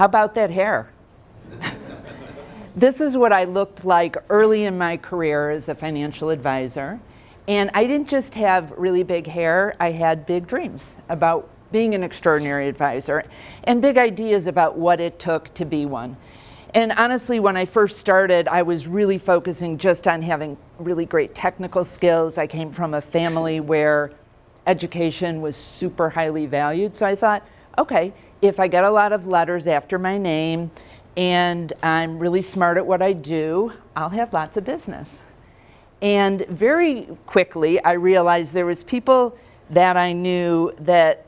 How about that hair? This is what I looked like early in my career as a financial advisor. And I didn't just have really big hair, I had big dreams about being an extraordinary advisor and big ideas about what it took to be one. And honestly, when I first started, I was really focusing just on having really great technical skills. I came from a family where education was super highly valued. So I thought, okay, if I get a lot of letters after my name and I'm really smart at what I do, I'll have lots of business. And very quickly, I realized there was people that I knew that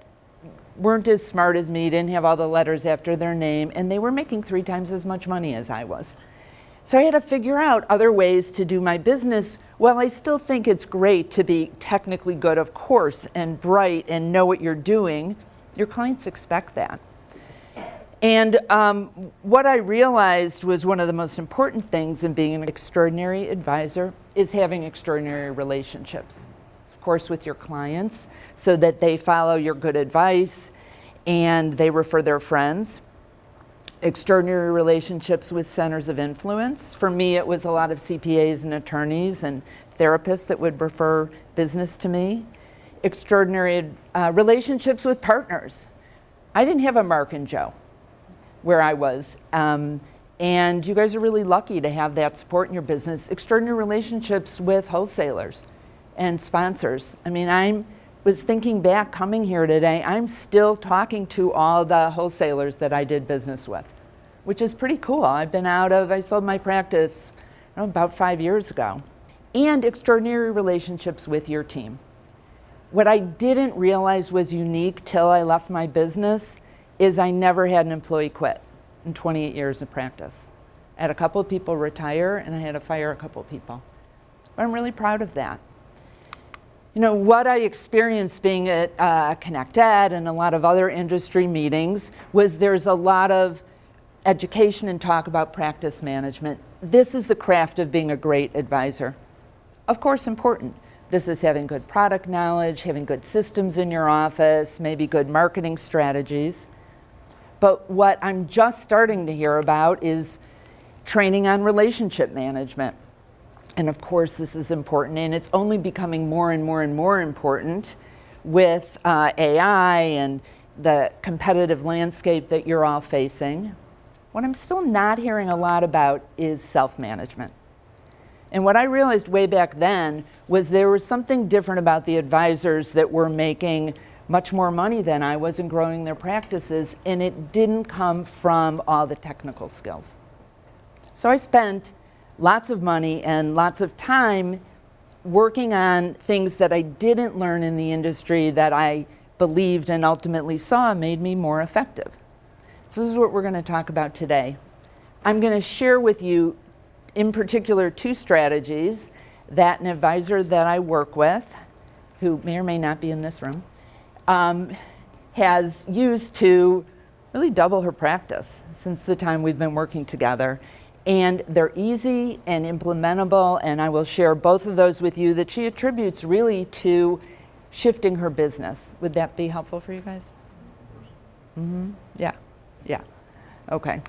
weren't as smart as me, didn't have all the letters after their name, and they were making 3 times as much money as I was. So I had to figure out other ways to do my business. While I still think it's great to be technically good, of course, and bright and know what you're doing, your clients expect that. And what I realized was one of the most important things in being an extraordinary advisor is having extraordinary relationships. Of course, with your clients, so that they follow your good advice and they refer their friends. Extraordinary relationships with centers of influence. For me, it was a lot of CPAs and attorneys and therapists that would refer business to me. Extraordinary relationships with partners. I didn't have a Mark and Joe where I was. And you guys are really lucky to have that support in your business. Extraordinary relationships with wholesalers and sponsors. I mean, I was thinking back coming here today, I'm still talking to all the wholesalers that I did business with, which is pretty cool. I sold my practice about 5 years ago. And extraordinary relationships with your team. What I didn't realize was unique till I left my business is I never had an employee quit in 28 years of practice. I had a couple of people retire and I had to fire a couple of people. But I'm really proud of that. You know, what I experienced being at ConnectEd and a lot of other industry meetings was there's a lot of education and talk about practice management. This is the craft of being a great advisor. Of course, important. This is having good product knowledge, having good systems in your office, maybe good marketing strategies. But what I'm just starting to hear about is training on relationship management. And of course, this is important, and it's only becoming more and more and more important with AI and the competitive landscape that you're all facing. What I'm still not hearing a lot about is self-management. And what I realized way back then was there was something different about the advisors that were making much more money than I was and growing their practices, and it didn't come from all the technical skills. So I spent lots of money and lots of time working on things that I didn't learn in the industry that I believed and ultimately saw made me more effective. So this is what we're going to talk about today. I'm going to share with you in particular 2 strategies that an advisor that I work with, who may or may not be in this room, has used to really double her practice since the time we've been working together. And they're easy and implementable, and I will share both of those with you that she attributes really to shifting her business. Would that be helpful for you guys? Mm-hmm. Yeah. Okay.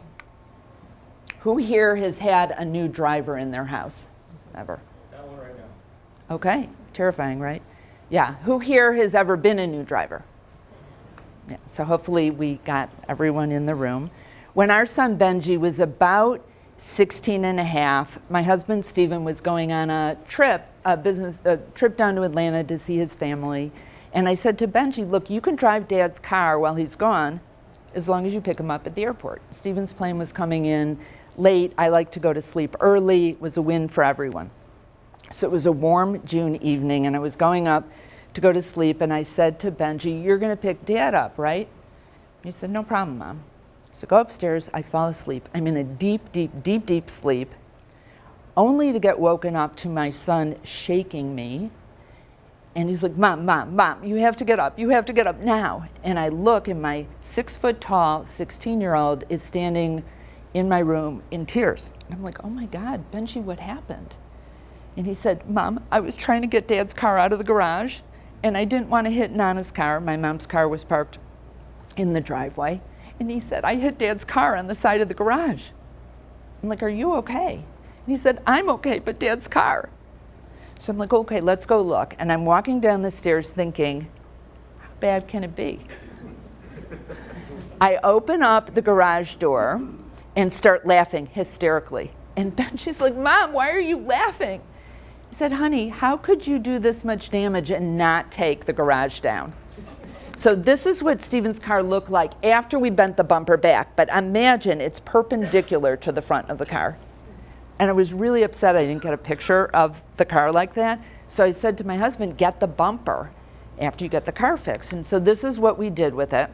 Who here has had a new driver in their house? Ever? That one right now. Okay. Terrifying, right? Yeah. Who here has ever been a new driver? Yeah. So hopefully we got everyone in the room. When our son Benji was about 16 and a half, my husband Stephen was going on a trip down to Atlanta to see his family. And I said to Benji, look, you can drive Dad's car while he's gone as long as you pick him up at the airport. Stephen's plane was coming in late. I like to go to sleep early. It was a win for everyone. So it was a warm June evening and I was going up to go to sleep and I said to Benji, you're gonna pick Dad up, right? He said, no problem, Mom. So go upstairs, I fall asleep. I'm in a deep sleep, only to get woken up to my son shaking me. And he's like, Mom, you have to get up now. And I look and my 6-foot-tall, 16-year-old is standing in my room in tears. And I'm like, oh my God, Benji, what happened? And he said, Mom, I was trying to get Dad's car out of the garage and I didn't want to hit Nana's car. My mom's car was parked in the driveway. And he said, I hit Dad's car on the side of the garage. I'm like, are you okay? And he said, I'm okay, but Dad's car. So I'm like, okay, let's go look. And I'm walking down the stairs thinking, how bad can it be? I open up the garage door and start laughing hysterically. And she's like, Mom, why are you laughing? I said, honey, how could you do this much damage and not take the garage down? So this is what Stephen's car looked like after we bent the bumper back. But imagine it's perpendicular to the front of the car. And I was really upset I didn't get a picture of the car like that. So I said to my husband, get the bumper after you get the car fixed. And so this is what we did with it.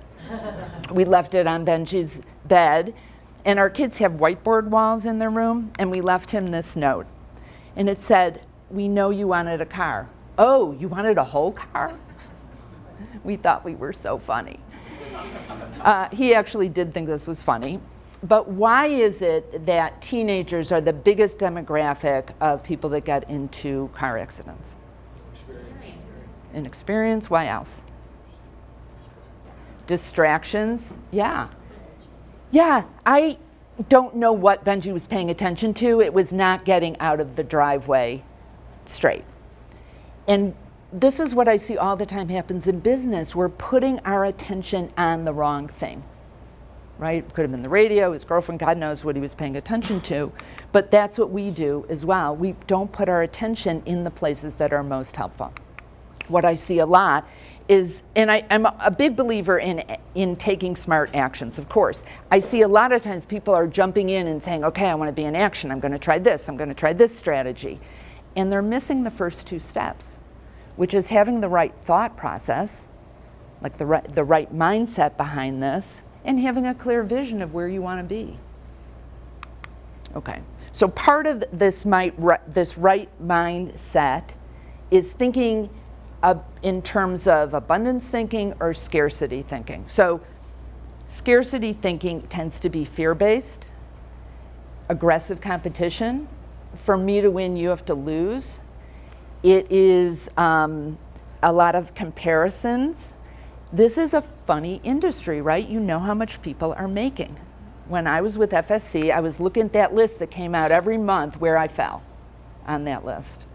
We left it on Benji's bed. And our kids have whiteboard walls in their room. And we left him this note. And it said, we know you wanted a car. Oh, you wanted a whole car? We thought we were so funny. He actually did think this was funny. But why is it that teenagers are the biggest demographic of people that get into car accidents? Inexperience. Why else? Distractions. Yeah. I don't know what Benji was paying attention to. It was not getting out of the driveway straight. And this is what I see all the time happens in business. We're putting our attention on the wrong thing, right? Could have been the radio, his girlfriend, God knows what he was paying attention to. But that's what we do as well. We don't put our attention in the places that are most helpful. What I see a lot is, and I'm a big believer in taking smart actions, of course. I see a lot of times people are jumping in and saying, okay, I want to be in action. I'm going to try this. I'm going to try this strategy. And they're missing the first two steps, which is having the right thought process, like the right mindset behind this, and having a clear vision of where you want to be. Okay, so part of this right mindset is thinking in terms of abundance thinking or scarcity thinking. So scarcity thinking tends to be fear-based, aggressive competition. For me to win, you have to lose. It is a lot of comparisons. This is a funny industry, right? You know how much people are making. When I was with FSC, I was looking at that list that came out every month where I fell on that list.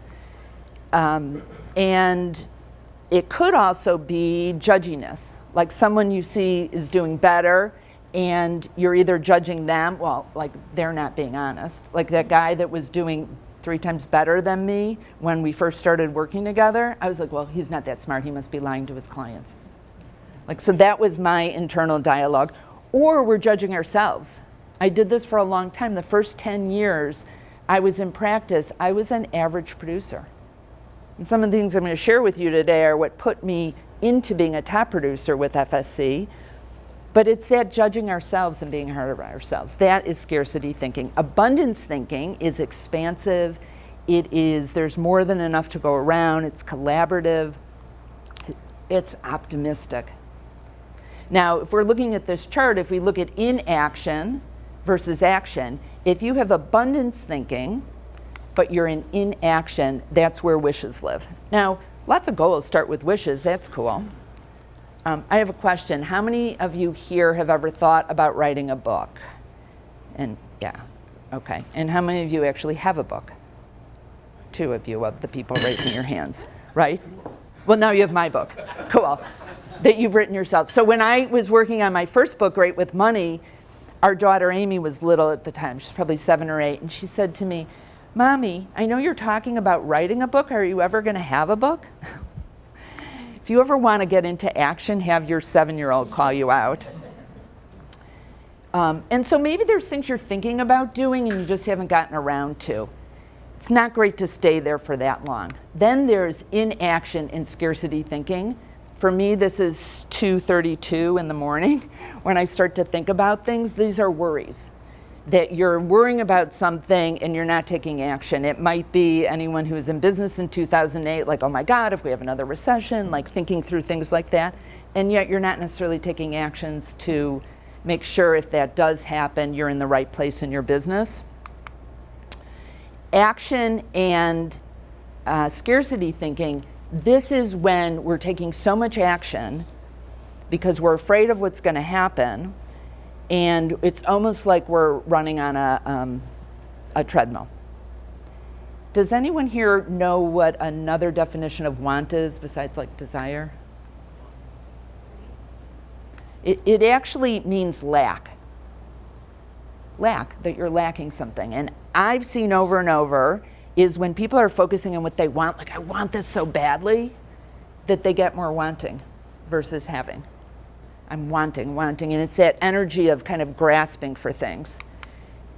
And it could also be judginess, like someone you see is doing better and you're either judging them, well, like they're not being honest. Like that guy that was doing 3 times better than me when we first started working together, I was like, well, he's not that smart. He must be lying to his clients. Like, so that was my internal dialogue. Or we're judging ourselves. I did this for a long time. The first 10 years I was in practice, I was an average producer. And some of the things I'm going to share with you today are what put me into being a top producer with FSC. But it's that judging ourselves and being hard on ourselves. That is scarcity thinking. Abundance thinking is expansive. It is, there's more than enough to go around. It's collaborative. It's optimistic. Now, if we're looking at this chart, if we look at inaction versus action, if you have abundance thinking, but you're in inaction, that's where wishes live. Now, lots of goals start with wishes. That's cool. I have a question. How many of you here have ever thought about writing a book? And yeah, okay. And how many of you actually have a book? 2 of you of the people raising your hands, right? Well, now you have my book. Cool. That you've written yourself. So when I was working on my first book, Great with Money, our daughter Amy was little at the time. She's probably 7 or 8. And she said to me, Mommy, I know you're talking about writing a book. Are you ever going to have a book? If you ever want to get into action, have your 7-year-old call you out. And so maybe there's things you're thinking about doing and you just haven't gotten around to. It's not great to stay there for that long. Then there's inaction and scarcity thinking. For me, this is 2:32 in the morning when I start to think about things. These are worries. That you're worrying about something and you're not taking action. It might be anyone who was in business in 2008, like, oh my God, if we have another recession, like thinking through things like that. And yet you're not necessarily taking actions to make sure if that does happen, you're in the right place in your business. Action and scarcity thinking, this is when we're taking so much action because we're afraid of what's going to happen. And it's almost like we're running on a treadmill. Does anyone here know what another definition of want is besides like desire? It actually means lack. Lack, that you're lacking something. And I've seen over and over is when people are focusing on what they want, like I want this so badly, that they get more wanting versus having. I'm wanting, and it's that energy of kind of grasping for things.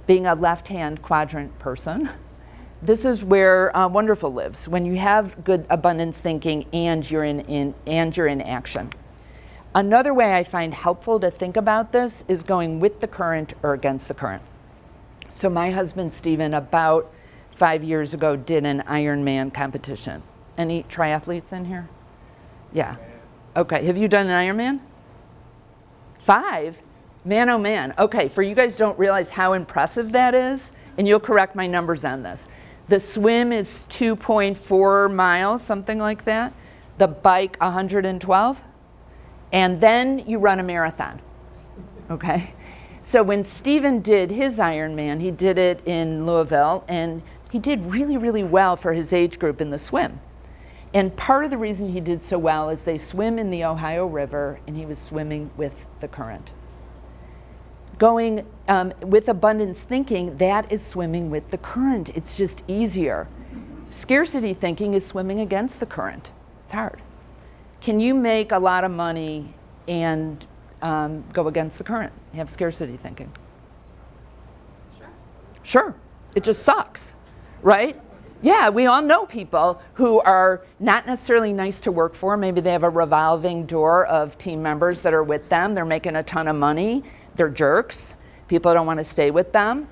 Being a left-hand quadrant person, this is where wonderful lives, when you have good abundance thinking and you're in action. Another way I find helpful to think about this is going with the current or against the current. So my husband, Stephen, about 5 years ago did an Ironman competition. Any triathletes in here? Yeah. Okay, have you done an Ironman? 5? Man, oh man. Okay, for you guys don't realize how impressive that is, and you'll correct my numbers on this. The swim is 2.4 miles, something like that. The bike, 112. And then you run a marathon, okay? So when Stephen did his Ironman, he did it in Louisville, and he did really, really well for his age group in the swim. And part of the reason he did so well is they swim in the Ohio River, and he was swimming with the current. Going with abundance thinking, that is swimming with the current. It's just easier. Scarcity thinking is swimming against the current. It's hard. Can you make a lot of money and go against the current? You have scarcity thinking. Sure. It just sucks, right? Yeah, we all know people who are not necessarily nice to work for. Maybe they have a revolving door of team members that are with them. They're making a ton of money. They're jerks. People don't want to stay with them.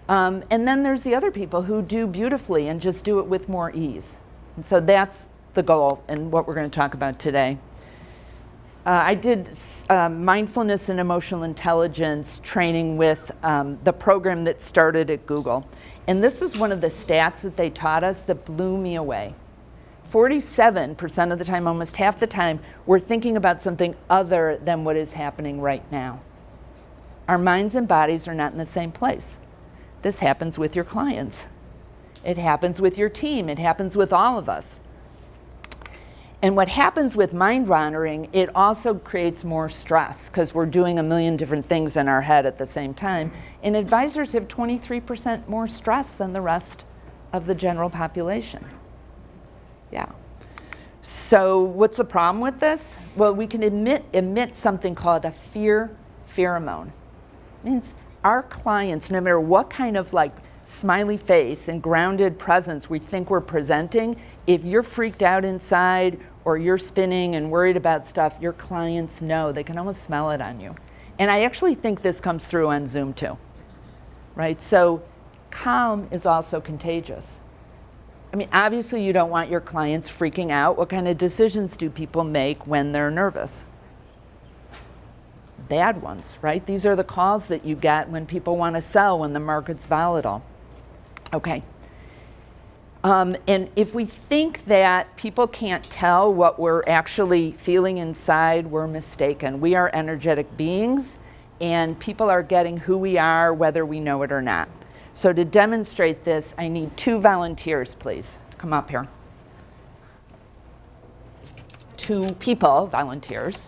And then there's the other people who do beautifully and just do it with more ease. And so that's the goal and what we're going to talk about today. I did mindfulness and emotional intelligence training with the program that started at Google. And this is one of the stats that they taught us that blew me away. 47% of the time, almost half the time, we're thinking about something other than what is happening right now. Our minds and bodies are not in the same place. This happens with your clients. It happens with your team. It happens with all of us. And what happens with mind wandering, it also creates more stress because we're doing a million different things in our head at the same time. And advisors have 23% more stress than the rest of the general population. Yeah. So what's the problem with this? Well, we can emit something called a fear pheromone. It means our clients, no matter what kind of like smiley face and grounded presence we think we're presenting, if you're freaked out inside or you're spinning and worried about stuff, your clients know. They can almost smell it on you. And I actually think this comes through on Zoom too, right? So calm is also contagious. I mean, obviously you don't want your clients freaking out. What kind of decisions do people make when they're nervous? Bad ones, right? These are the calls that you get when people want to sell when the market's volatile. Okay. And if we think that people can't tell what we're actually feeling inside, we're mistaken. We are energetic beings, and people are getting who we are whether we know it or not. So to demonstrate this, I need 2 volunteers, please. Come up here. 2 people, volunteers.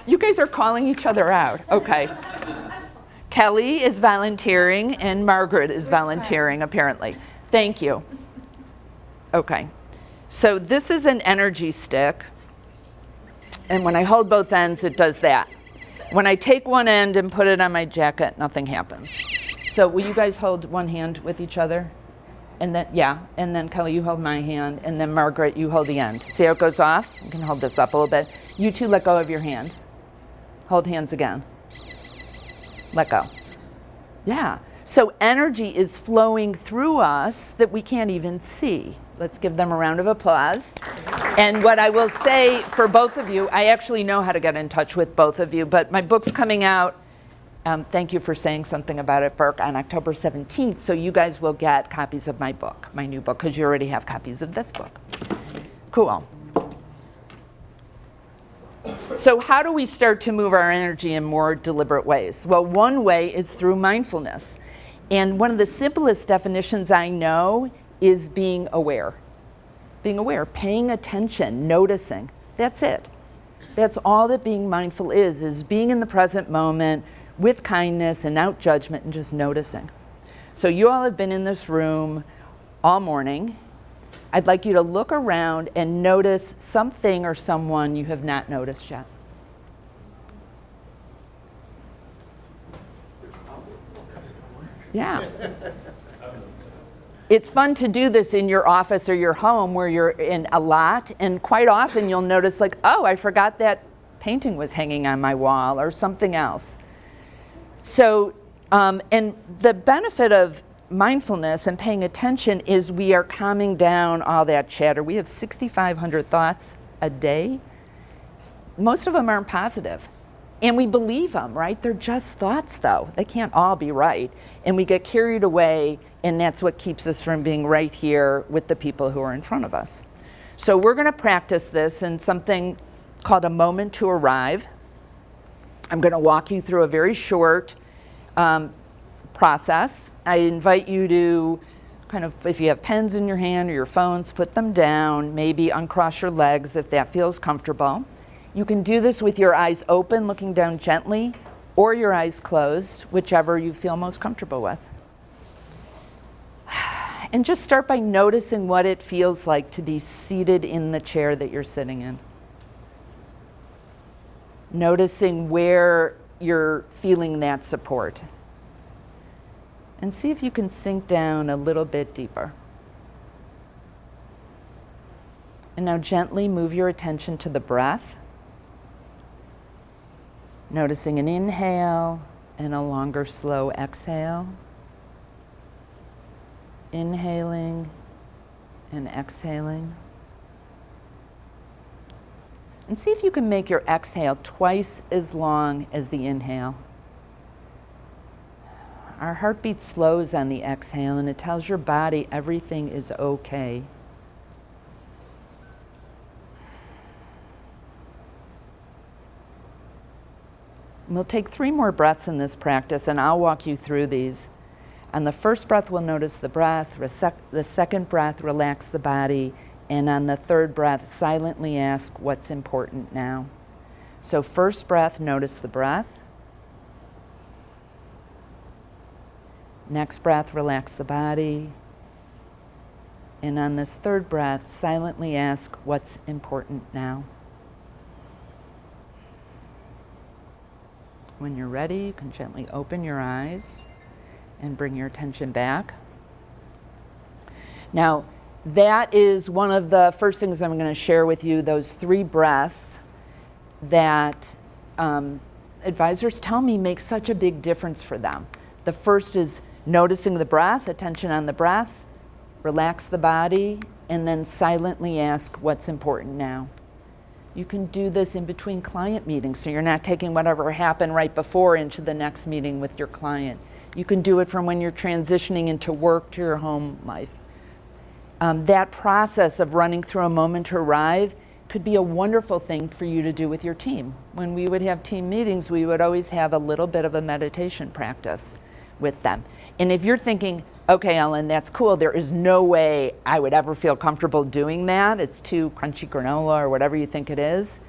You guys are calling each other out. Okay. Kelly is volunteering and Margaret is volunteering, apparently. Thank you. Okay. So this is an energy stick. And when I hold both ends, it does that. When I take one end and put it on my jacket, nothing happens. So will you guys hold one hand with each other? And then, yeah. And then Kelly, you hold my hand. And then Margaret, you hold the end. See how it goes off? You can hold this up a little bit. You 2 let go of your hand. Hold hands again. Let go. Yeah. So energy is flowing through us that we can't even see. Let's give them a round of applause. And what I will say for both of you, I actually know how to get in touch with both of you, but my book's coming out. Thank you for saying something about it, Burke, on October 17th. So you guys will get copies of my book, my new book, because you already have copies of this book. Cool. So how do we start to move our energy in more deliberate ways? Well, one way is through mindfulness. And one of the simplest definitions I know is being aware. Being aware, paying attention, noticing. That's it. That's all that being mindful is being in the present moment with kindness and without judgment and just noticing. So you all have been in this room all morning. I'd like you to look around and notice something or someone you have not noticed yet. Yeah. It's fun to do this in your office or your home where you're in a lot, and quite often you'll notice like, oh, I forgot that painting was hanging on my wall or something else. So, and the benefit of mindfulness and paying attention is we are calming down all that chatter. We have 6,500 thoughts a day. Most of them aren't positive. And we believe them, right? They're just thoughts, though. They can't all be right. And we get carried away, and that's what keeps us from being right here with the people who are in front of us. So we're going to practice this in something called a moment to arrive. I'm going to walk you through a very short process. I invite you to kind of, if you have pens in your hand or your phones, put them down, maybe uncross your legs if that feels comfortable. You can do this with your eyes open, looking down gently, or your eyes closed, whichever you feel most comfortable with. And just start by noticing what it feels like to be seated in the chair that you're sitting in. Noticing where you're feeling that support. And see if you can sink down a little bit deeper. And now gently move your attention to the breath. Noticing an inhale and a longer, slow exhale. Inhaling and exhaling. And see if you can make your exhale twice as long as the inhale. Our heartbeat slows on the exhale, and it tells your body everything is okay. We'll take 3 more breaths in this practice, and I'll walk you through these. On the first breath, we'll notice the breath. The second breath, relax the body. And on the third breath, silently ask what's important now. So first breath, notice the breath. Next breath, relax the body. And on this third breath, silently ask what's important now. When you're ready, you can gently open your eyes and bring your attention back. Now, that is one of the first things I'm going to share with you, those 3 breaths that advisors tell me make such a big difference for them. The first is noticing the breath, attention on the breath, relax the body, and then silently ask what's important now. You can do this in between client meetings, so you're not taking whatever happened right before into the next meeting with your client. You can do it from when you're transitioning into work to your home life. That process of running through a moment to arrive could be a wonderful thing for you to do with your team. When we would have team meetings, we would always have a little bit of a meditation practice with them. And if you're thinking, okay, Ellen, that's cool, there is no way I would ever feel comfortable doing that, it's too crunchy granola or whatever you think it is,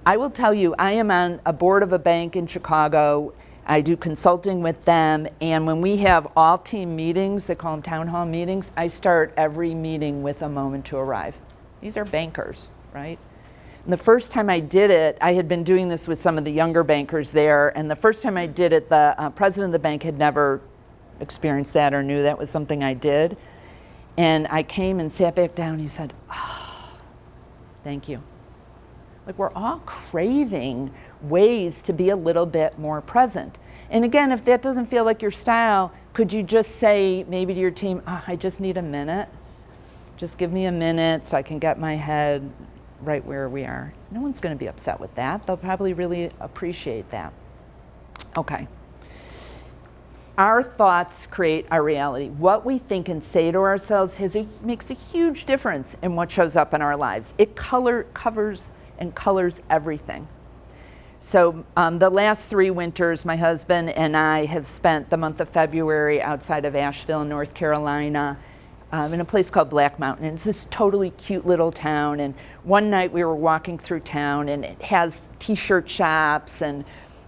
I will tell you, I am on a board of a bank in Chicago. I do consulting with them, and when we have all team meetings, they call them town hall meetings, I start every meeting with a moment to arrive. These are bankers, right? And the first time I did it, I had been doing this with some of the younger bankers there, and the first time I did it, the president of the bank had never experienced that or knew that was something I did. And I came and sat back down, and he said, oh, thank you. Like, we're all craving ways to be a little bit more present. And again, if that doesn't feel like your style, could you just say maybe to your team, oh, I just need a minute. Just give me a minute so I can get my head right where we are. No one's going to be upset with that. They'll probably really appreciate that. Okay. Our thoughts create our reality. What we think and say to ourselves makes a huge difference in what shows up in our lives. It covers and colors everything. So the last 3 winters, my husband and I have spent the month of February outside of Asheville, North Carolina, in a place called Black Mountain. And it's this totally cute little town. And one night we were walking through town, and it has t-shirt shops and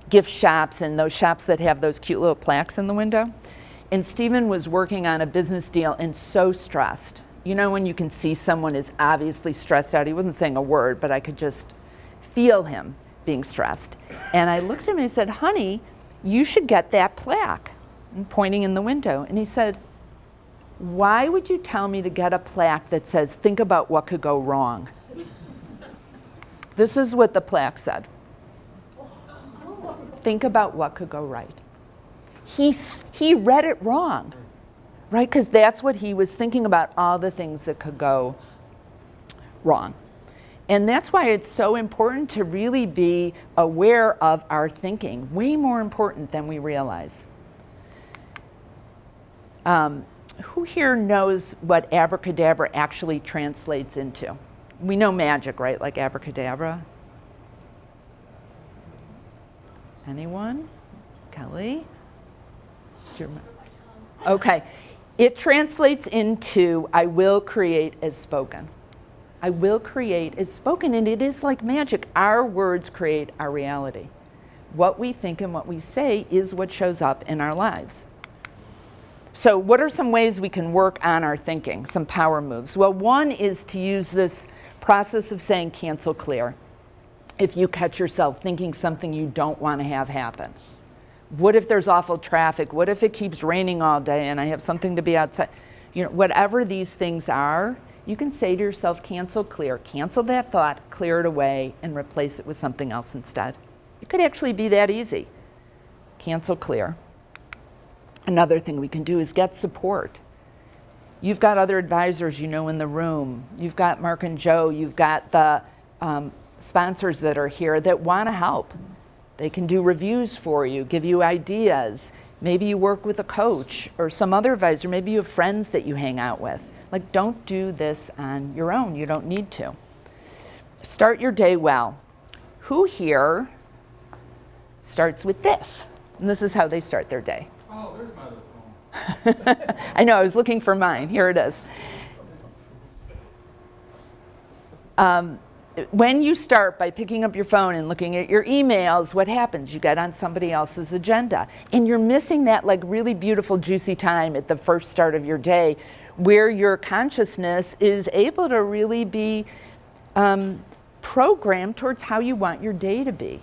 gift shops and those shops that have those cute little plaques in the window. And Stephen was working on a business deal and so stressed. You know when you can see someone is obviously stressed out? He wasn't saying a word, but I could just feel him being stressed. And I looked at him and I said, honey, you should get that plaque. And pointing in the window. And he said, why would you tell me to get a plaque that says, think about what could go wrong? This is what the plaque said. Think about what could go right. He read it wrong, right? Because that's what he was thinking about, all the things that could go wrong. And that's why it's so important to really be aware of our thinking, way more important than we realize. Who here knows what abracadabra actually translates into? We know magic, right? Like abracadabra? Anyone? Kelly? Okay. It translates into, I will create as spoken. I will create as spoken, and it is like magic. Our words create our reality. What we think and what we say is what shows up in our lives. So what are some ways we can work on our thinking, some power moves? Well, one is to use this process of saying cancel clear. If you catch yourself thinking something you don't want to have happen. What if there's awful traffic? What if it keeps raining all day and I have something to be outside? You know, whatever these things are, you can say to yourself, cancel clear. Cancel that thought, clear it away, and replace it with something else instead. It could actually be that easy. Cancel clear. Another thing we can do is get support. You've got other advisors you know in the room. You've got Mark and Joe. You've got the sponsors that are here that want to help. They can do reviews for you, give you ideas. Maybe you work with a coach or some other advisor. Maybe you have friends that you hang out with. Like, don't do this on your own. You don't need to. Start your day well. Who here starts with this? And this is how they start their day. Oh, there's my other phone. I know, I was looking for mine. Here it is. When you start by picking up your phone and looking at your emails, what happens? You get on somebody else's agenda. And you're missing that like really beautiful, juicy time at the first start of your day where your consciousness is able to really be programmed towards how you want your day to be.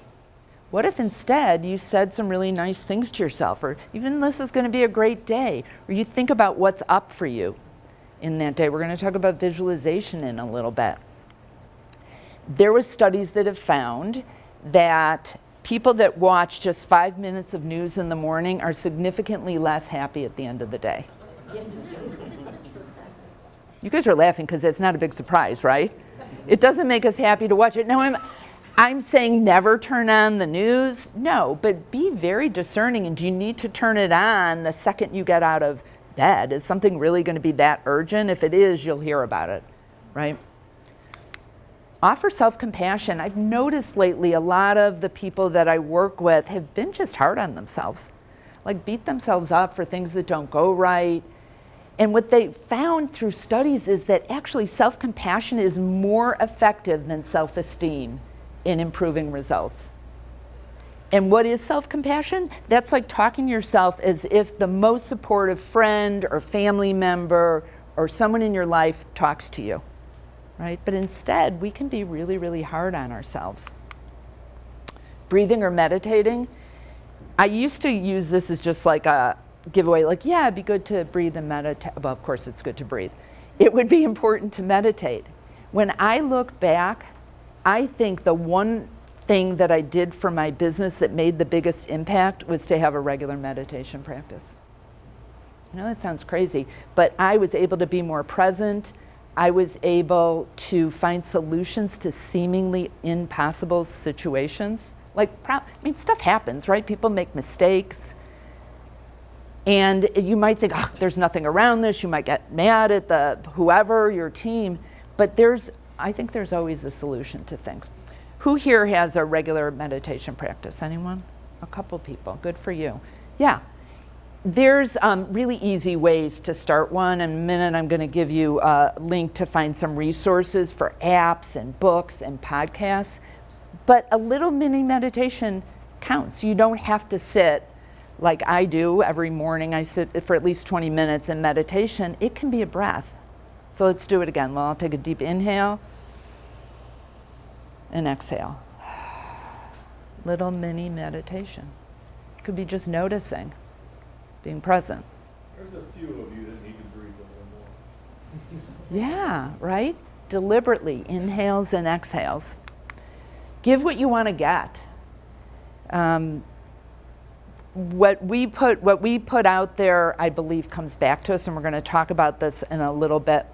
What if instead you said some really nice things to yourself, or even this is going to be a great day, or you think about what's up for you in that day. We're going to talk about visualization in a little bit. There was studies that have found that people that watch just 5 minutes of news in the morning are significantly less happy at the end of the day. You guys are laughing because it's not a big surprise, right? It doesn't make us happy to watch it. Now, I'm saying never turn on the news. No, but be very discerning. And do you need to turn it on the second you get out of bed? Is something really going to be that urgent? If it is, you'll hear about it, right? Offer self-compassion. I've noticed lately a lot of the people that I work with have been just hard on themselves, like beat themselves up for things that don't go right. And what they found through studies is that actually self-compassion is more effective than self-esteem in improving results. And what is self-compassion? That's like talking to yourself as if the most supportive friend or family member or someone in your life talks to you, right? But instead, we can be really, really hard on ourselves. Breathing or meditating. I used to use this as just like a giveaway, like, yeah, it'd be good to breathe and meditate. Well, of course, it's good to breathe. It would be important to meditate. When I look back, I think the one thing that I did for my business that made the biggest impact was to have a regular meditation practice. I know that sounds crazy, but I was able to be more present. I was able to find solutions to seemingly impossible situations. Like, stuff happens, right? People make mistakes. And you might think, oh, there's nothing around this. You might get mad at the whoever, your team. But I think there's always a solution to things. Who here has a regular meditation practice? Anyone? A couple people. Good for you. Yeah. There's really easy ways to start one. In a minute, I'm going to give you a link to find some resources for apps and books and podcasts. But a little mini meditation counts. You don't have to sit like I do every morning. I sit for at least 20 minutes in meditation. It can be a breath. So let's do it again. Well, I'll take a deep inhale and exhale. Little mini meditation. Could be just noticing, being present. There's a few of you that need to breathe a little more. Yeah, right? Deliberately, inhales and exhales. Give what you want to get. What we put out there, I believe, comes back to us, and we're going to talk about this in a little bit.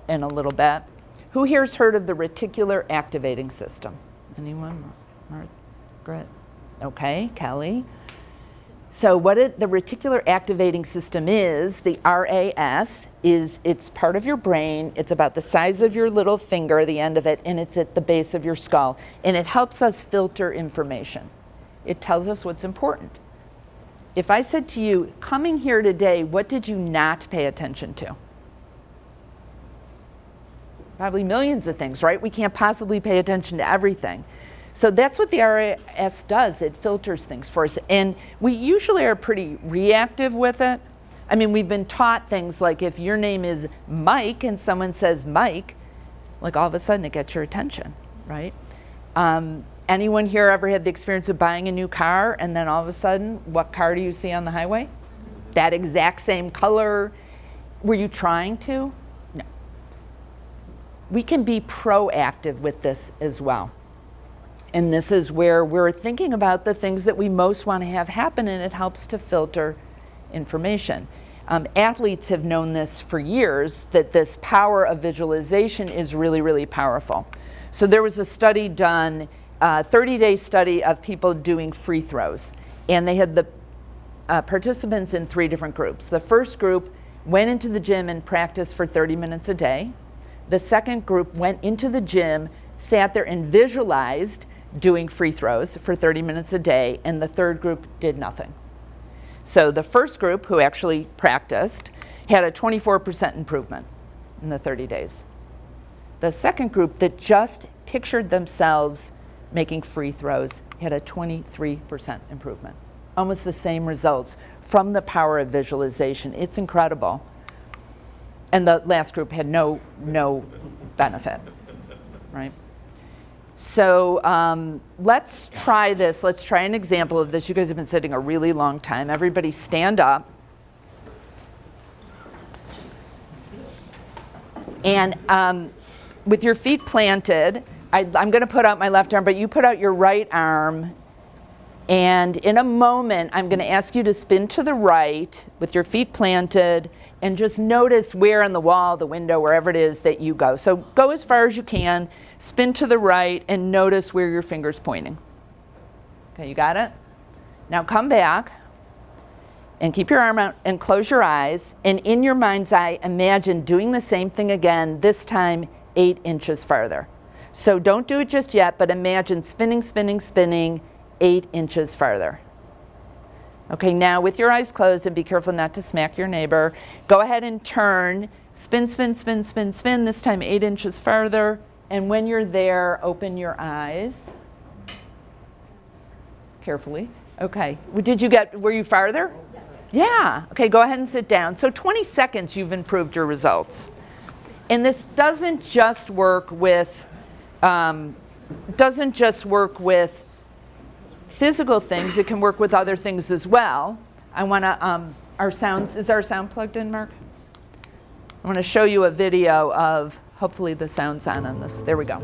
Who here's heard of the reticular activating system? Anyone? Margaret? Okay, Kelly. So the reticular activating system is, the RAS, it's part of your brain. It's about the size of your little finger, the end of it, and it's at the base of your skull. And it helps us filter information. It tells us what's important. If I said to you, coming here today, what did you not pay attention to? Probably millions of things, right? We can't possibly pay attention to everything. So that's what the RAS does. It filters things for us. And we usually are pretty reactive with it. I mean, we've been taught things like if your name is Mike and someone says Mike, like all of a sudden it gets your attention, right? Anyone here ever had the experience of buying a new car and then all of a sudden, what car do you see on the highway? That exact same color. Were you trying to? No. We can be proactive with this as well. And this is where we're thinking about the things that we most want to have happen, and it helps to filter information. Athletes have known this for years, that this power of visualization is really, really powerful. So there was a study done, 30-day study of people doing free throws. And they had the participants in 3 different groups. The first group went into the gym and practiced for 30 minutes a day. The second group went into the gym, sat there and visualized doing free throws for 30 minutes a day, and the third group did nothing. So the first group, who actually practiced, had a 24% improvement in the 30 days. The second group that just pictured themselves making free throws had a 23% improvement. Almost the same results from the power of visualization. It's incredible. And the last group had no benefit, right? So let's try this. Let's try an example of this. You guys have been sitting a really long time. Everybody stand up. And with your feet planted, I'm going to put out my left arm, but you put out your right arm. And in a moment, I'm going to ask you to spin to the right with your feet planted and just notice where on the wall, the window, wherever it is that you go. So go as far as you can, spin to the right, and notice where your finger's pointing. Okay, you got it? Now come back and keep your arm out and close your eyes. And in your mind's eye, imagine doing the same thing again, this time 8 inches farther. So don't do it just yet, but imagine spinning, spinning, spinning 8 inches farther. Okay, now with your eyes closed, and be careful not to smack your neighbor, go ahead and turn, spin, spin, spin, spin, spin, this time 8 inches farther. And when you're there, open your eyes. Carefully. Okay, were you farther? Yes. Yeah, okay, go ahead and sit down. So 20 seconds you've improved your results. And this doesn't just work with physical things, it can work with other things as well. I want to, is our sound plugged in, Mark? I want to show you a video of, hopefully the sound's on this. There we go.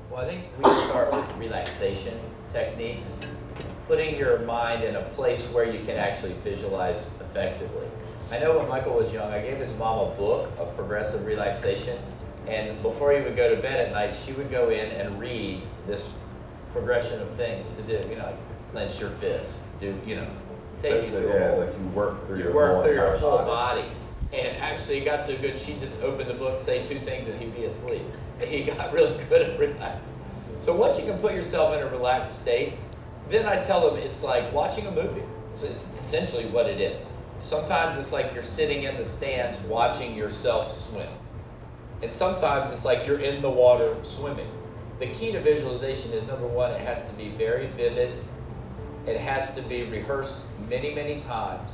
Well, I think we can start with relaxation techniques, putting your mind in a place where you can actually visualize effectively. I know when Michael was young, I gave his mom a book of progressive relaxation, and before he would go to bed at night, she would go in and read this progression of things to do, clench your fist, take you through you work through your whole body. And actually it got so good, she just opened the book, say 2 things, and he'd be asleep. And he got really good at relaxing. So once you can put yourself in a relaxed state, then I tell them it's like watching a movie. So it's essentially what it is. Sometimes it's like you're sitting in the stands watching yourself swim. And sometimes it's like you're in the water swimming. The key to visualization is, number one, it has to be very vivid. It has to be rehearsed many, many times.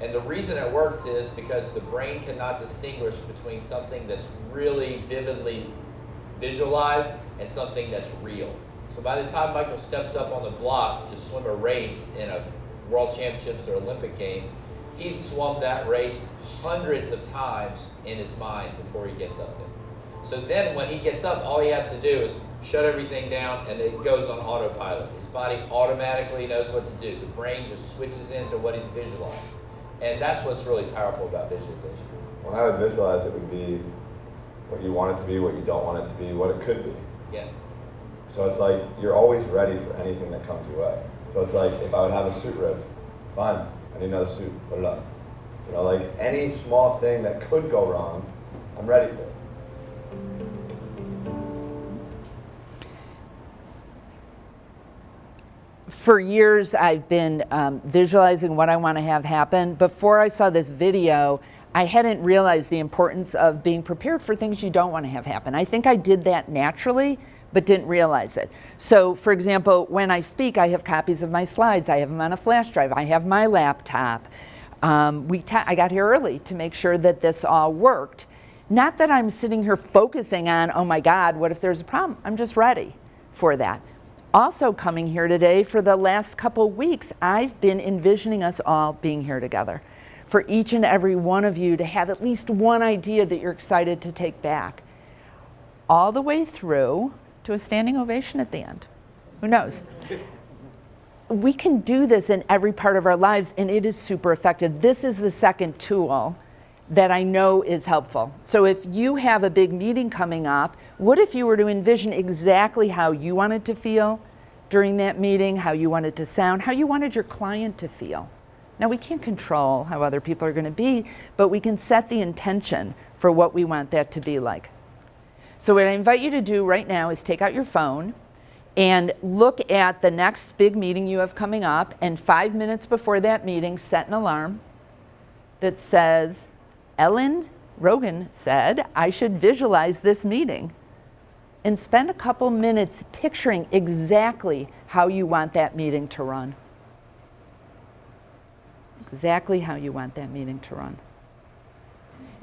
And the reason it works is because the brain cannot distinguish between something that's really vividly visualized and something that's real. So by the time Michael steps up on the block to swim a race in a World Championships or Olympic Games, he's swum that race hundreds of times in his mind before he gets up there. So then when he gets up, all he has to do is shut everything down and it goes on autopilot. His body automatically knows what to do. The brain just switches into what he's visualized. And that's what's really powerful about visualization. When I would visualize, it would be what you want it to be, what you don't want it to be, what it could be. Yeah. So it's like you're always ready for anything that comes your way. So it's like if I would have a suit rip, fine, I need another suit, put it up. You know, like any small thing that could go wrong, I'm ready for it. For years, I've been visualizing what I want to have happen. Before I saw this video, I hadn't realized the importance of being prepared for things you don't want to have happen. I think I did that naturally, but didn't realize it. So, for example, when I speak, I have copies of my slides. I have them on a flash drive. I have my laptop. I got here early to make sure that this all worked. Not that I'm sitting here focusing on, oh my God, what if there's a problem? I'm just ready for that. Also coming here today, for the last couple weeks, I've been envisioning us all being here together. For each and every one of you to have at least one idea that you're excited to take back. All the way through to a standing ovation at the end. Who knows? We can do this in every part of our lives, and it is super effective. This is the second tool that I know is helpful. So if you have a big meeting coming up, what if you were to envision exactly how you wanted to feel during that meeting, how you wanted to sound, how you wanted your client to feel? Now, we can't control how other people are going to be, but we can set the intention for what we want that to be like. So what I invite you to do right now is take out your phone and look at the next big meeting you have coming up, and 5 minutes before that meeting, set an alarm that says, Rogin said I should visualize this meeting, and spend a couple minutes picturing exactly how you want that meeting to run. Exactly how you want that meeting to run.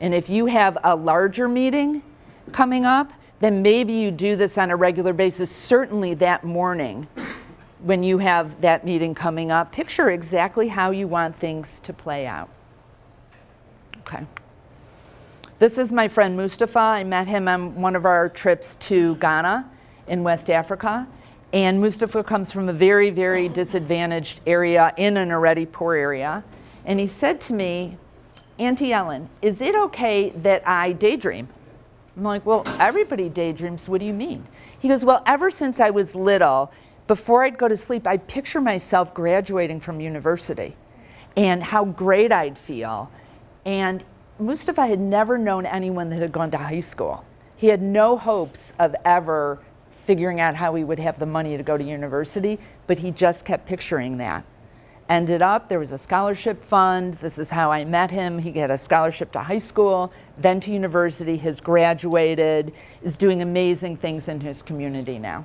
And if you have a larger meeting coming up, then maybe you do this on a regular basis. Certainly that morning when you have that meeting coming up, picture exactly how you want things to play out. Okay. This is my friend Mustafa. I met him on one of our trips to Ghana in West Africa. And Mustafa comes from a very, very disadvantaged area in an already poor area. And he said to me, Auntie Ellen, is it okay that I daydream? I'm like, well, everybody daydreams. What do you mean? He goes, well, ever since I was little, before I'd go to sleep, I'd picture myself graduating from university and how great I'd feel. And Mustafa had never known anyone that had gone to high school. He had no hopes of ever figuring out how he would have the money to go to university, but he just kept picturing that. Ended up, there was a scholarship fund. This is how I met him. He got a scholarship to high school, then to university, has graduated, is doing amazing things in his community now.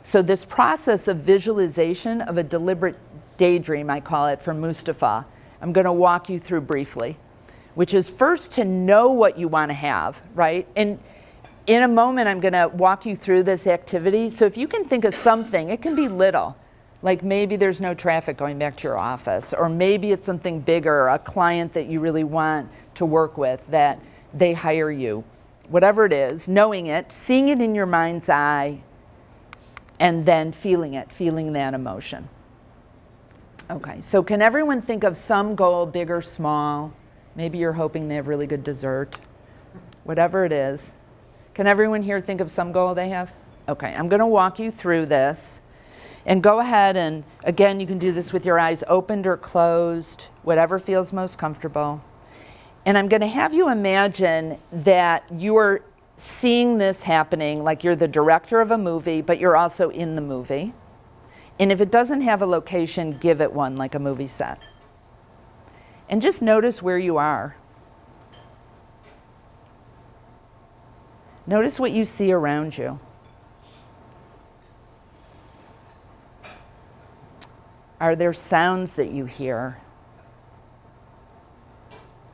So this process of visualization of a deliberate daydream, I call it, for Mustafa, I'm going to walk you through briefly, which is first to know what you want to have, right? And in a moment, I'm going to walk you through this activity. So if you can think of something, it can be little. Like maybe there's no traffic going back to your office, or maybe it's something bigger, a client that you really want to work with, that they hire you. Whatever it is, knowing it, seeing it in your mind's eye, and then feeling it, feeling that emotion. Okay, so can everyone think of some goal, big or small? Maybe you're hoping they have really good dessert. Whatever it is. Can everyone here think of some goal they have? Okay, I'm going to walk you through this. And go ahead and, again, you can do this with your eyes opened or closed, whatever feels most comfortable. And I'm going to have you imagine that you are seeing this happening, like you're the director of a movie, but you're also in the movie. And if it doesn't have a location, give it one, like a movie set. And just notice where you are. Notice what you see around you. Are there sounds that you hear?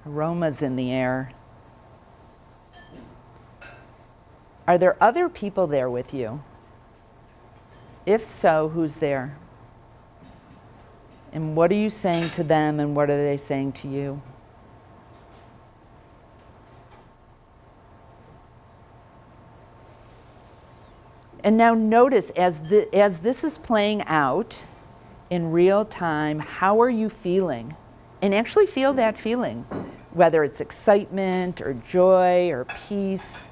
Aromas in the air? Are there other people there with you? If so, who's there? And what are you saying to them, and what are they saying to you? And now notice, as this is playing out in real time, how are you feeling? And actually feel that feeling, whether it's excitement or joy or peace,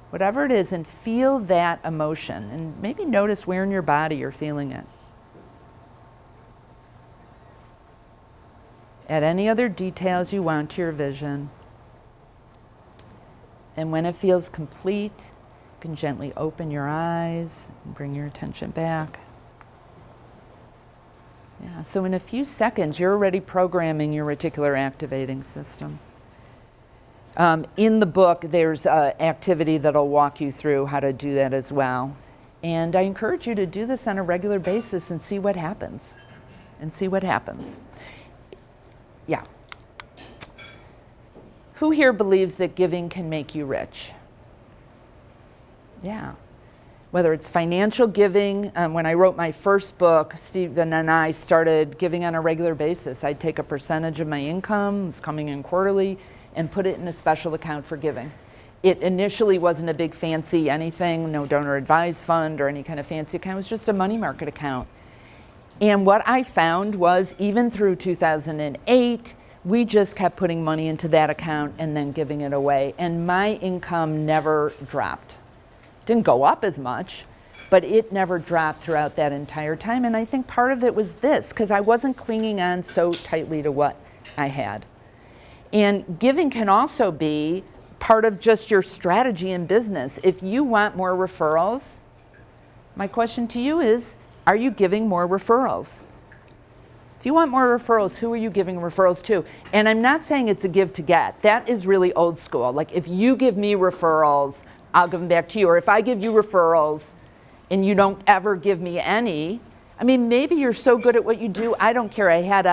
whatever it is, and feel that emotion. And maybe notice where in your body you're feeling it. Add any other details you want to your vision. And when it feels complete, you can gently open your eyes and bring your attention back. Yeah, so in a few seconds, you're already programming your reticular activating system. In the book, there's an activity that'll walk you through how to do that as well. And I encourage you to do this on a regular basis and see what happens. Yeah. Who here believes that giving can make you rich? Yeah. Whether it's financial giving, when I wrote my first book, Stephen and I started giving on a regular basis. I'd take a percentage of my income, it was coming in quarterly, and put it in a special account for giving. It initially wasn't a big fancy anything, no donor advised fund or any kind of fancy account, it was just a money market account. And what I found was, even through 2008, we just kept putting money into that account and then giving it away. And my income never dropped. Didn't go up as much, but it never dropped throughout that entire time. And I think part of it was this, because I wasn't clinging on so tightly to what I had. And giving can also be part of just your strategy in business. If you want more referrals, my question to you is, are you giving more referrals? If you want more referrals, who are you giving referrals to? And I'm not saying it's a give to get. That is really old school. Like, if you give me referrals, I'll give them back to you. Or if I give you referrals and you don't ever give me any, I mean, maybe you're so good at what you do, I don't care. I had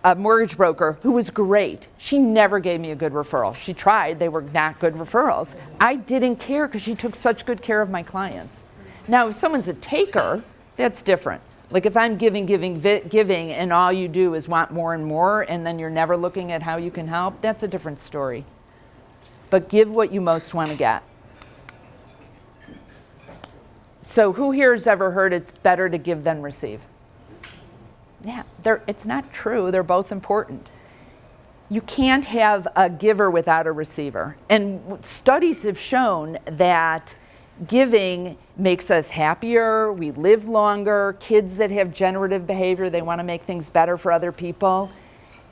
a mortgage broker who was great. She never gave me a good referral. She tried, they were not good referrals. I didn't care because she took such good care of my clients. Now, if someone's a taker, that's different. Like, if I'm giving, and all you do is want more and more, and then you're never looking at how you can help, that's a different story. But give what you most want to get. So who here has ever heard it's better to give than receive? Yeah, it's not true. They're both important. You can't have a giver without a receiver. And studies have shown that giving makes us happier, we live longer. Kids that have generative behavior, they want to make things better for other people,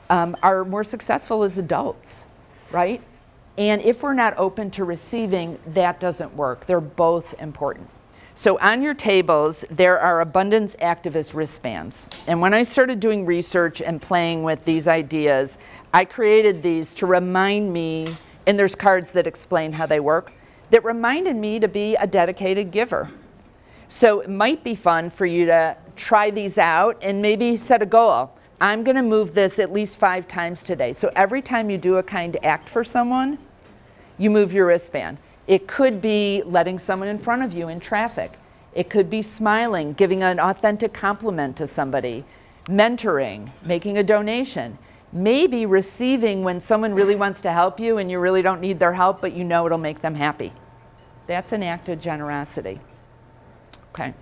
are more successful as adults, right? And if we're not open to receiving, that doesn't work. They're both important. So on your tables, there are abundance activist wristbands. And when I started doing research and playing with these ideas, I created these to remind me, and there's cards that explain how they work, that reminded me to be a dedicated giver. So it might be fun for you to try these out and maybe set a goal. I'm going to move this at least 5 times today. So every time you do a kind act for someone, you move your wristband. It could be letting someone in front of you in traffic. It could be smiling, giving an authentic compliment to somebody, mentoring, making a donation, maybe receiving when someone really wants to help you and you really don't need their help, but you know it'll make them happy. That's an act of generosity. Okay.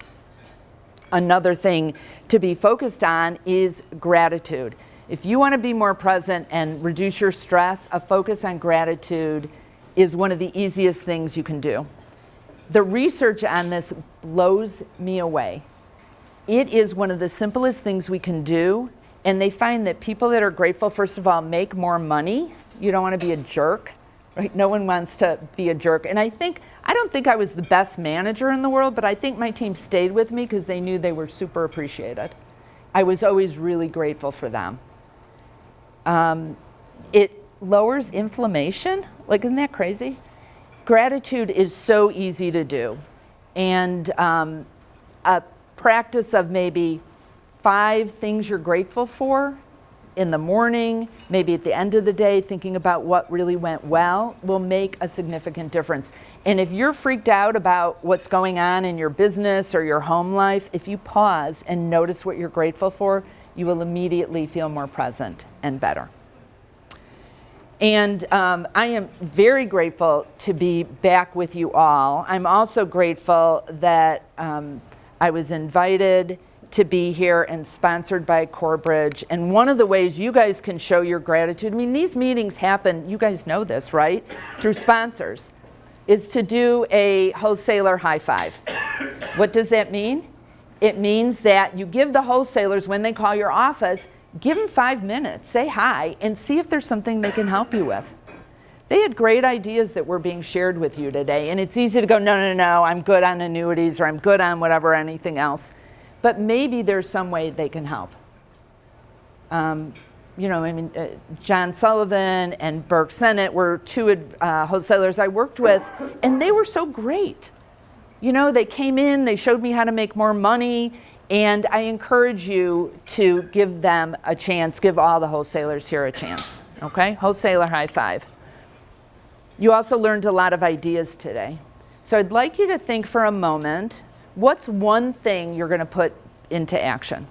Another thing to be focused on is gratitude. If you want to be more present and reduce your stress, a focus on gratitude is one of the easiest things you can do. The research on this blows me away. It is one of the simplest things we can do, and they find that people that are grateful, first of all, make more money. You don't want to be a jerk. right? No one wants to be a jerk. And I don't think I was the best manager in the world, but I think my team stayed with me because they knew they were super appreciated. I was always really grateful for them. It lowers inflammation. Like, isn't that crazy? Gratitude is so easy to do. And a practice of maybe 5 things you're grateful for in the morning, maybe at the end of the day, thinking about what really went well, will make a significant difference. And if you're freaked out about what's going on in your business or your home life, if you pause and notice what you're grateful for, you will immediately feel more present and better. And I am very grateful to be back with you all. I'm also grateful that I was invited to be here and sponsored by Corebridge. And one of the ways you guys can show your gratitude, I mean, these meetings happen, you guys know this, right? Through sponsors, is to do a wholesaler high five. What does that mean? It means that you give the wholesalers, when they call your office, give them 5 minutes, say hi, and see if there's something they can help you with. They had great ideas that were being shared with you today, and it's easy to go, no, I'm good on annuities, or I'm good on whatever, anything else. But maybe there's some way they can help. John Sullivan and Burke Sennett were 2 wholesalers I worked with, and they were so great. They came in, they showed me how to make more money, and I encourage you to give them a chance, give all the wholesalers here a chance, okay? Wholesaler high five. You also learned a lot of ideas today. So I'd like you to think for a moment, what's one thing you're going to put into action?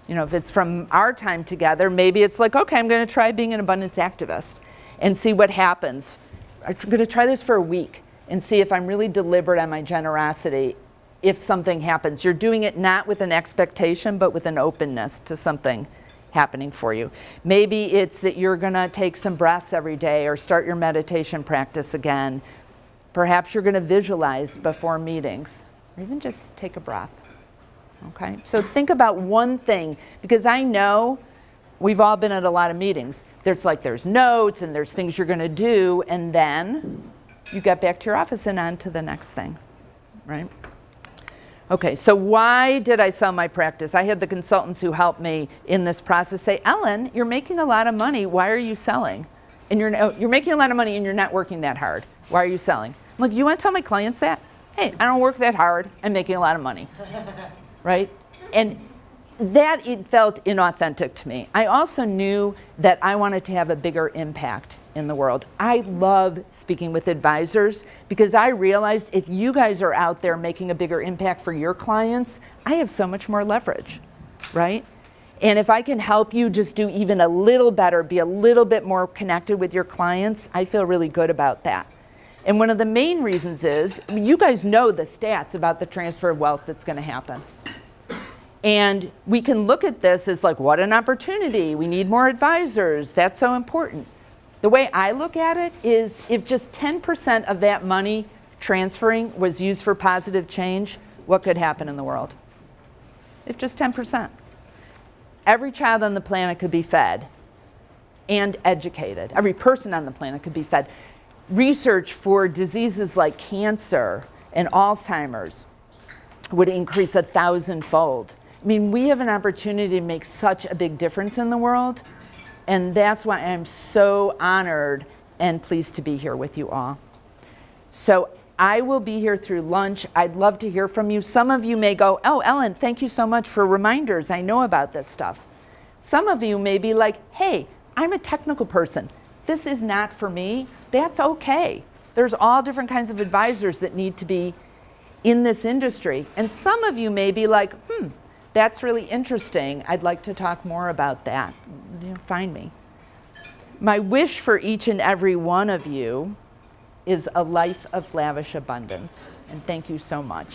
If it's from our time together, maybe it's like, okay, I'm going to try being an abundance activist and see what happens. I'm going to try this for a week and see if I'm really deliberate on my generosity. If something happens, you're doing it not with an expectation, but with an openness to something happening for you. Maybe it's that you're going to take some breaths every day or start your meditation practice again. Perhaps you're going to visualize before meetings, or even just take a breath. Okay? So think about one thing, because I know we've all been at a lot of meetings. There's notes and there's things you're going to do, and then you get back to your office and on to the next thing, right? Okay, so why did I sell my practice? I had the consultants who helped me in this process say, Ellen, you're making a lot of money. Why are you selling? And you're making a lot of money and you're not working that hard. Why are you selling? I'm like, you want to tell my clients that? Hey, I don't work that hard. I'm making a lot of money, right? And that, it felt inauthentic to me. I also knew that I wanted to have a bigger impact in the world. I love speaking with advisors because I realized if you guys are out there making a bigger impact for your clients, I have so much more leverage, right? And if I can help you just do even a little better, be a little bit more connected with your clients, I feel really good about that. And one of the main reasons is, you guys know the stats about the transfer of wealth that's going to happen. And we can look at this as like, what an opportunity. We need more advisors. That's so important. The way I look at it is, if just 10% of that money transferring was used for positive change, what could happen in the world? If just 10%. Every child on the planet could be fed and educated. Every person on the planet could be fed. Research for diseases like cancer and Alzheimer's would increase 1,000-fold. I mean, we have an opportunity to make such a big difference in the world, and that's why I'm so honored and pleased to be here with you all. So I will be here through lunch. I'd love to hear from you. Some of you may go, oh, Ellen, thank you so much for reminders. I know about this stuff. Some of you may be like, hey, I'm a technical person. This is not for me. That's okay. There's all different kinds of advisors that need to be in this industry. And some of you may be like, that's really interesting. I'd like to talk more about that. Find me. My wish for each and every one of you is a life of lavish abundance. And thank you so much.